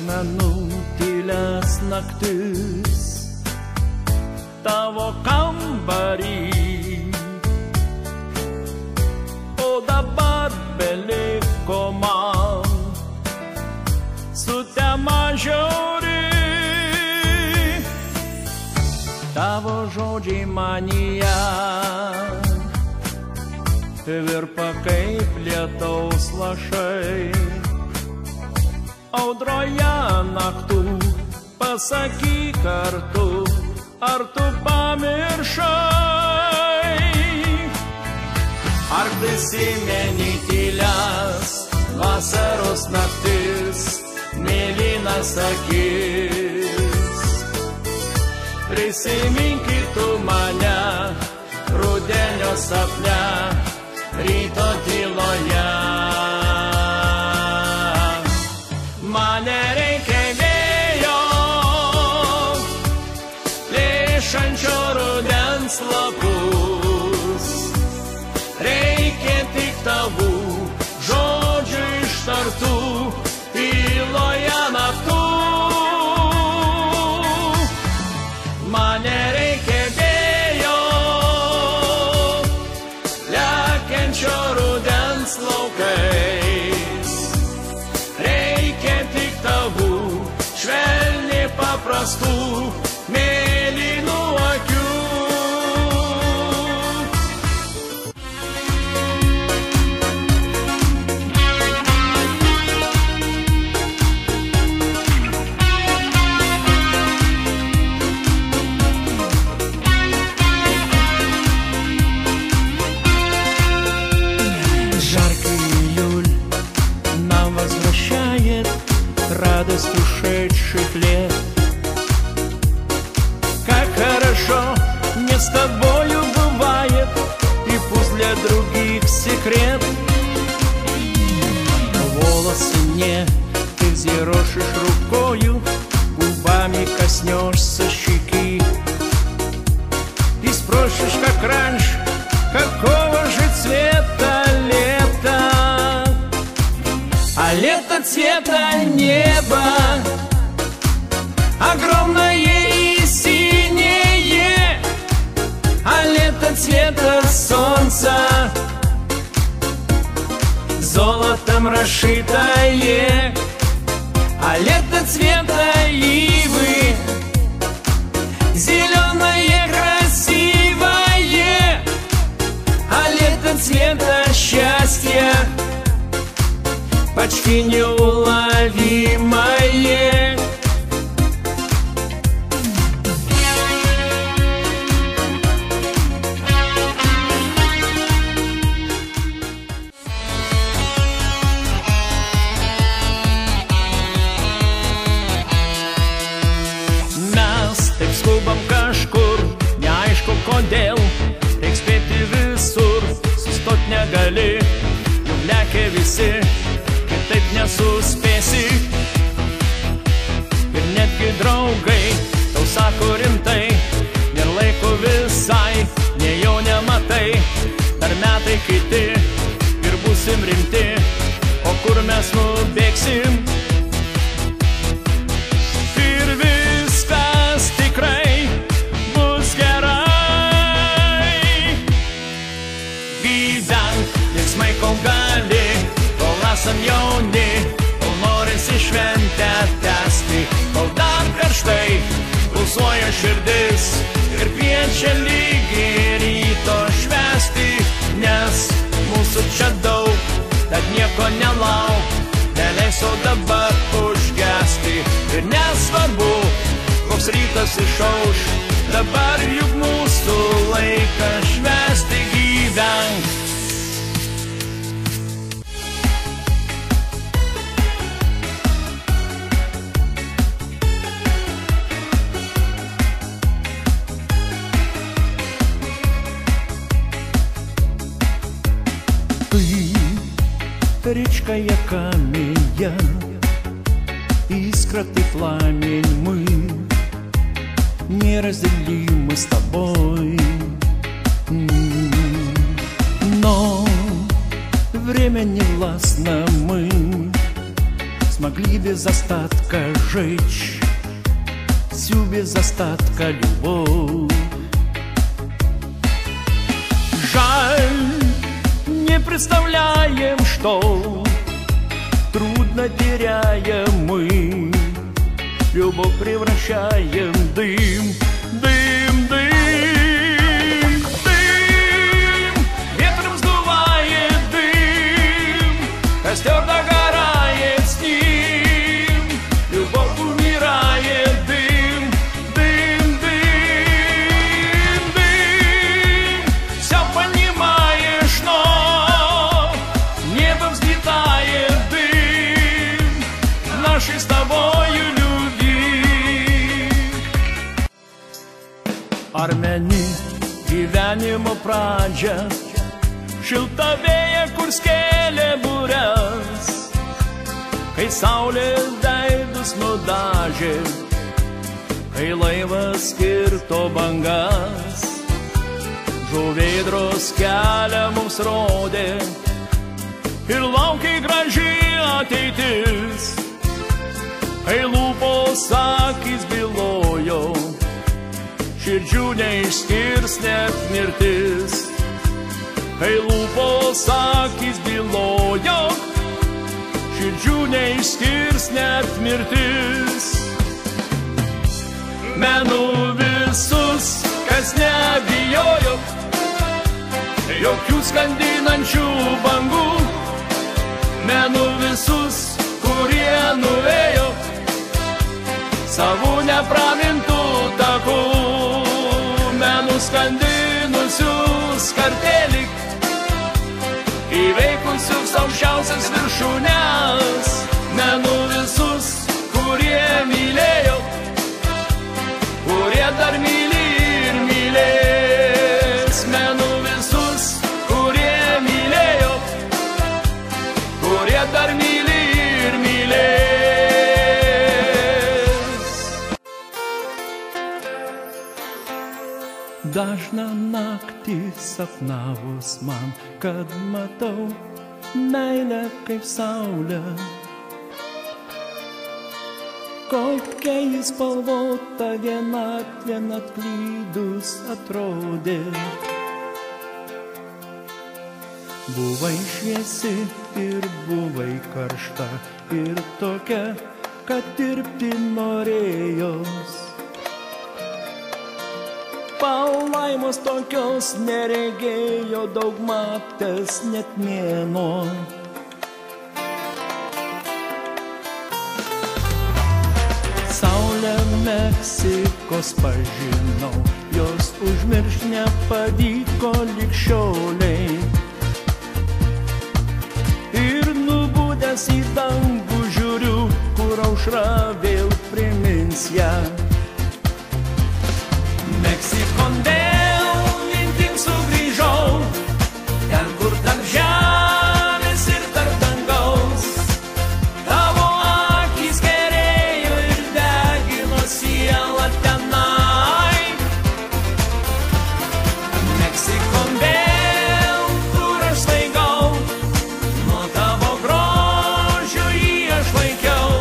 Atsimenu tylias naktis tavo kambarį, o dabar beliko man sutema žiauri. Tavo žodžiai manyje virpa kaip lietaus lašai. Audroje naktų pasakyk kartu, ar tu pamiršai? Ar prisimeni tylias vasaros naktis, mėlynas akis? Prisimink tu mane rudenio sapne, ryto tyloje. Man nereikia vėjo, plėšančio rudens lapus, reikia tik tavų žodžių ištartų tyloje naktų. Man nereikia vėjo, lekiančio rudens laukais, reikia tik tavų švelniai paprastų mėlynų akių. Радость ушедших лет. Как хорошо мне с тобою бывает, и пусть для других секрет. Волосы мне ты взъерошишь рукою, губами коснешься щеки и спросишь, как раньше, какого же цвета лето. А лето цвета неба, огромное и синее, а лето цвета солнца, золотом расшитое, а лето цвета ивы, зеленое красивое, а лето цвета счастья, почти неуловимое. Mes taip skubam kažkur, neaišku kodėl, reik spėti visur, sustot negali, juk lekia visi, taip nesuspėsi. Ir netgi draugai tau sako rimtai, nėr laiko visai, nei jau nematai, dar metai kiti ir būsim rimti, o kur mes nubėgsim? Ir viskas tikrai bus gerai. Gyvenk linksmai kol gali, esam jauni, kol norisi šventę tęsti, kol dar karštai pulsuoja širdis ir kviečia lygiai ryto švęsti, nes mūsų čia daug, tad nieko nelauk, neleis sau dabar užgesti. Ir nesvarbu, koks rytas išauš, dabar juk mūsų laikas švęsti. Gyvenk. Речка я камея, искра ты пламень, мы неразделимы с тобой. Но время не властно, мы с смогли без остатка жечь всю без остатка любовь. Жаль, не представляем, что трудно теряем мы, любовь превращаем в дым, дым, дым, дым. Ветром сдувает дым, костер догорает с ним, любовь умирает. Дым, дым, дым, дым. Все понимаешь, но небо взлетает дым нашей с тобою любви. Armeni gyvenimo pradžią, šilta vėja, kur skėlė būres, kai saulė veidus nudažė, kai laivas kirto bangas, žuvėdros kelią mums rodė ir laukė graži ateitis, kai lūpos akys bylojo, širdžių neišskirs net mirtis. Kai lūpos akys bylojo, širdžių neišskirs net mirtis. Menu visus, kas nebijojo jokių skandinančių bangų. Menu visus, kurie nuėjo savų nepramintų takų. Menu skandinusius kartėlį, įveikusius aukščiausias viršūnes. Menu visus, kurie mylėjo, kurie dar myli ir mylės. Menu visus, kurie mylėjo, kurie dar myli ir mylės. Dažną naktį sapnavus man, kad matau meilę kaip saulę. Kokia jis spalvota, vienatvė atklydus atrodė. Buvai šviesi ir buvai karšta ir tokia, kad tirpti norėjos. Palaimos tokios neregėjo daug matęs net mėnuo. Saulę Meksikos pažinau, jos užmiršt nepavyko lig šioliai. Ir nubudęs į dangų žiūriu, kur aušra vėl primins ją. Meksikon vėl mintim sugrįžau, ten kur tarp žemės ir tarp dangaus. Tavo akys kerėjo ir degino sielą tenai. Meksikon vėl, kur aš svaigau, nuo tavo grožio jį aš laikiau.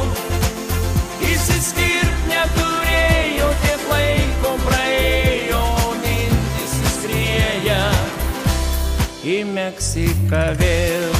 Išsiskirt neturėjau tiek laiko praėjo, mintis įskrieja į Meksiką vėl.